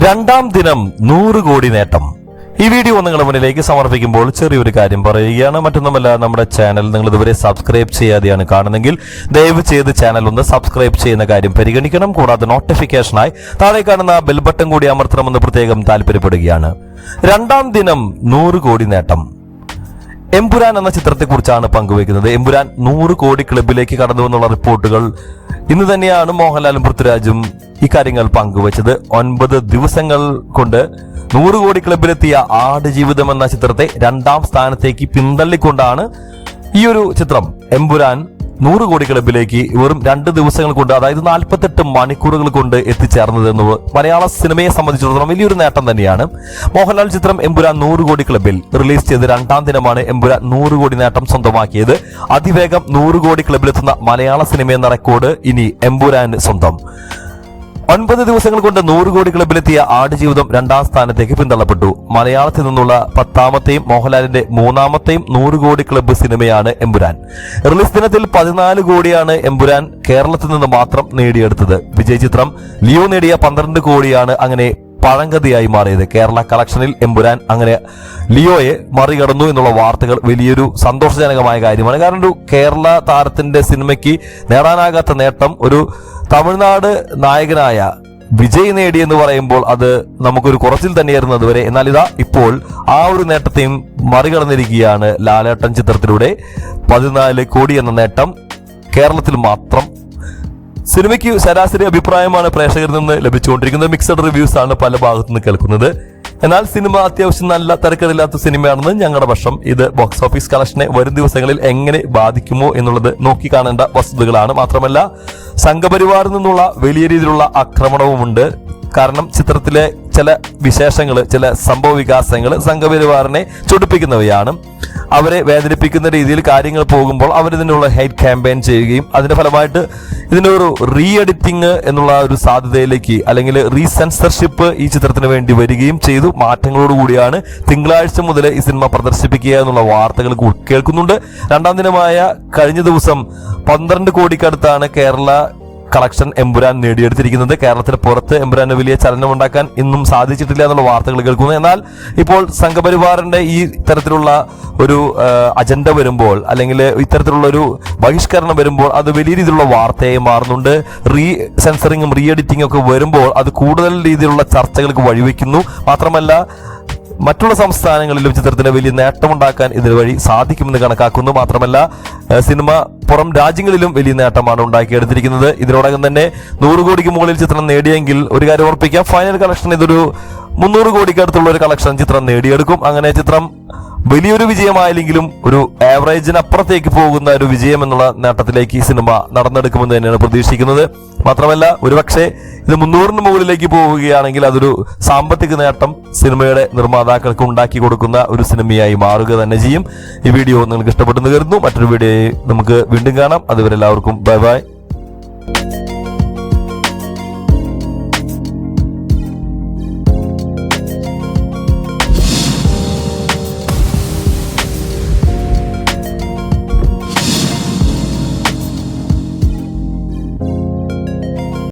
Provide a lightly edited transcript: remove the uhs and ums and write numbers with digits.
രണ്ടാം ദിനം 100 കോടി നേട്ടം. ഈ വീഡിയോ നിങ്ങളുടെ മുന്നിലേക്ക് സമർപ്പിക്കുമ്പോൾ ചെറിയൊരു കാര്യം പറയുകയാണ്. മറ്റൊന്നുമല്ല, നമ്മുടെ ചാനൽ നിങ്ങൾ ഇതുവരെ സബ്സ്ക്രൈബ് ചെയ്യാതെയാണ് കാണുന്നെങ്കിൽ ദയവ് ചെയ്ത് ചാനൽ ഒന്ന് സബ്സ്ക്രൈബ് ചെയ്യുന്ന കാര്യം പരിഗണിക്കണം. കൂടാതെ നോട്ടിഫിക്കേഷനായി താഴെ കാണുന്ന ബെൽ ബട്ടൺ കൂടി അമർത്തണമെന്ന് പ്രത്യേകം താല്പര്യപ്പെടുകയാണ്. രണ്ടാം ദിനം 100 കോടി നേട്ടം. എമ്പുരാൻ എന്ന ചിത്രത്തെക്കുറിച്ചാണ് പങ്കുവയ്ക്കുന്നത്. എമ്പുരാൻ 100 കോടി ക്ലബിലേക്ക് കടന്നുവെന്നുള്ള റിപ്പോർട്ടുകൾ ഇന്ന് തന്നെയാണ് മോഹൻലാലും പൃഥ്വിരാജും ഇക്കാര്യങ്ങൾ പങ്കുവച്ചത്. 9 ദിവസങ്ങൾ കൊണ്ട് 100 കോടി ക്ലബിലെത്തിയ ആടുജീവിതം എന്ന ചിത്രത്തെ 2ാം സ്ഥാനത്തേക്ക് പിന്തള്ളിക്കൊണ്ടാണ് ഈ ഒരു ചിത്രം എമ്പുരാൻ 100 കോടി ക്ലബിലേക്ക് വെറും 2 ദിവസങ്ങൾ കൊണ്ട്, അതായത് 48 മണിക്കൂറുകൾ കൊണ്ട് എത്തിച്ചേർന്നത് എന്നത് മലയാള സിനിമയെ സംബന്ധിച്ചിടത്തോളം വലിയൊരു നേട്ടം തന്നെയാണ്. മോഹൻലാൽ ചിത്രം എമ്പുരാൻ 100 കോടി ക്ലബിൽ റിലീസ് ചെയ്ത് 2ാം ദിനമാണ് എമ്പുരാൻ 100 കോടി നേട്ടം സ്വന്തമാക്കിയത്. അതിവേഗം 100 കോടി ക്ലബിലെത്തുന്ന മലയാള സിനിമ എന്ന റെക്കോർഡ് ഇനി എമ്പുരാൻ സ്വന്തം. 9 ദിവസങ്ങൾ കൊണ്ട് 100 കോടി ക്ലബിലെത്തിയ ആടുജീവിതം 2ാം സ്ഥാനത്തേക്ക് പിന്തള്ളപ്പെട്ടു. മലയാളത്തിൽ നിന്നുള്ള 10ാമത്തെയും മോഹൻലാലിന്റെ 3ാമത്തെയും 100 കോടി ക്ലബ്ബ് സിനിമയാണ് എമ്പുരാൻ. റിലീസ് ദിനത്തിൽ 14 കോടിയാണ് എമ്പുരാൻ കേരളത്തിൽ നിന്ന് മാത്രം നേടിയെടുത്തത്. വിജയ് ചിത്രം ലിയോ നേടിയ 12 കോടിയാണ് അങ്ങനെ പഴങ്കഥയായി മാറിയത്. കേരള കളക്ഷനിൽ എമ്പുരാൻ അങ്ങനെ ലിയോയെ മറികടന്നു എന്നുള്ള വാർത്തകൾ വലിയൊരു സന്തോഷജനകമായ കാര്യമാണ്. കാരണം ഒരു കേരള താരത്തിന്റെ സിനിമയ്ക്ക് നേടാനാകാത്ത നേട്ടം ഒരു തമിഴ്നാട് നായകനായ വിജയ് നേടി എന്ന് പറയുമ്പോൾ അത് നമുക്കൊരു കുറച്ചിൽ തന്നെയായിരുന്നു അതുവരെ. എന്നാൽ ഇതാ ഇപ്പോൾ ആ ഒരു നേട്ടത്തെയും മറികടന്നിരിക്കുകയാണ് ലാലേട്ടൻ ചിത്രത്തിലൂടെ 14 കോടി എന്ന നേട്ടം കേരളത്തിൽ മാത്രം. സിനിമയ്ക്ക് ശരാശരി അഭിപ്രായമാണ് പ്രേക്ഷകരിൽ നിന്ന് ലഭിച്ചുകൊണ്ടിരിക്കുന്നത്. മിക്സഡ് റിവ്യൂസ് ആണ് പല ഭാഗത്തു നിന്ന് കേൾക്കുന്നത്. എന്നാൽ സിനിമ അത്യാവശ്യം നല്ല തിരക്കേടില്ലാത്ത സിനിമയാണെന്ന് ഞങ്ങളുടെ പക്ഷം. ഇത് ബോക്സ് ഓഫീസ് കളക്ഷനെ വരും ദിവസങ്ങളിൽ എങ്ങനെ ബാധിക്കുമോ എന്നുള്ളത് നോക്കിക്കാണേണ്ട വസ്തുതകളാണ്. മാത്രമല്ല, സംഘപരിവാറിൽ നിന്നുള്ള വലിയ രീതിയിലുള്ള ആക്രമണവുമുണ്ട്. കാരണം ചിത്രത്തിലെ ചില വിശേഷങ്ങൾ, ചില സംഭവ വികാസങ്ങൾ സംഘപരിവാറിനെ ചൊടിപ്പിക്കുന്നവയാണ്. അവരെ വേദനിപ്പിക്കുന്ന രീതിയിൽ കാര്യങ്ങൾ പോകുമ്പോൾ അവരിതിനുള്ള ഹെയ്റ്റ് ക്യാമ്പയിൻ ചെയ്യുകയും അതിന്റെ ഫലമായിട്ട് ഇതിനൊരു റീ എഡിറ്റിംഗ് എന്നുള്ള ഒരു സാധ്യതയിലേക്ക്, അല്ലെങ്കിൽ റീസെൻസർഷിപ്പ് ഈ ചിത്രത്തിന് വേണ്ടി വരികയും ചെയ്തു. മാറ്റങ്ങളോടുകൂടിയാണ് തിങ്കളാഴ്ച മുതൽ ഈ സിനിമ പ്രദർശിപ്പിക്കുക എന്നുള്ള വാർത്തകൾ കേൾക്കുന്നുണ്ട്. 2ാം ദിനമായ കഴിഞ്ഞ ദിവസം 12 കോടിക്കടുത്താണ് കേരള കളക്ഷൻ എമ്പുരാൻ നേടിയെടുത്തിരിക്കുന്നത്. കേരളത്തിന് പുറത്ത് എമ്പുരാന് വലിയ ചലനമുണ്ടാക്കാൻ ഇന്നും സാധിച്ചിട്ടില്ല എന്നുള്ള വാർത്തകൾ കേൾക്കുന്നു. എന്നാൽ ഇപ്പോൾ സംഘപരിവാറിന്റെ ഈ തരത്തിലുള്ള ഒരു അജണ്ട വരുമ്പോൾ, അല്ലെങ്കിൽ ഇത്തരത്തിലുള്ള ഒരു ബഹിഷ്കരണം വരുമ്പോൾ അത് വലിയ രീതിയിലുള്ള വാർത്തയായി മാറുന്നുണ്ട്. റീ സെൻസറിങ്ങും റീ എഡിറ്റിംഗും ഒക്കെ വരുമ്പോൾ അത് കൂടുതൽ രീതിയിലുള്ള ചർച്ചകൾക്ക് വഴിവെക്കുന്നു. മാത്രമല്ല, മറ്റുള്ള സംസ്ഥാനങ്ങളിലും ചിത്രത്തിന് വലിയ നേട്ടമുണ്ടാക്കാൻ ഇതുവഴി സാധിക്കുമെന്ന് കണക്കാക്കുന്നു. മാത്രമല്ല, സിനിമ പുറം രാജ്യങ്ങളിലും വലിയ നേട്ടമാണ് ഉണ്ടാക്കിയെടുത്തിരിക്കുന്നത്. ഇതിനോടകം തന്നെ 100 കോടിക്ക് മുകളിൽ ചിത്രം നേടിയെങ്കിൽ ഒരു കാര്യം ഓർപ്പിക്കാം, ഫൈനൽ കളക്ഷൻ ഇതൊരു 300 കോടിക്ക് അടുത്തുള്ള ഒരു കളക്ഷൻ ചിത്രം നേടിയെടുക്കും. അങ്ങനെ ചിത്രം വലിയൊരു വിജയമായില്ലെങ്കിലും ഒരു ആവറേജിന് അപ്പുറത്തേക്ക് പോകുന്ന ഒരു വിജയം എന്നുള്ള നേട്ടത്തിലേക്ക് ഈ സിനിമ നടന്നെടുക്കുമെന്ന് തന്നെയാണ് പ്രതീക്ഷിക്കുന്നത്. മാത്രമല്ല, ഒരുപക്ഷെ ഇത് 300-ന് മുകളിലേക്ക് പോവുകയാണെങ്കിൽ അതൊരു സാമ്പത്തിക നേട്ടം സിനിമയുടെ നിർമ്മാതാക്കൾക്ക് ഉണ്ടാക്കി കൊടുക്കുന്ന ഒരു സിനിമയായി മാറുക തന്നെ ചെയ്യും. ഈ വീഡിയോ നിങ്ങൾക്ക് ഇഷ്ടപ്പെട്ടെന്ന് കരുതുന്നു. മറ്റൊരു വീഡിയോ നമുക്ക് വീണ്ടും കാണാം. അതുവരെ എല്ലാവർക്കും ബൈ ബൈ.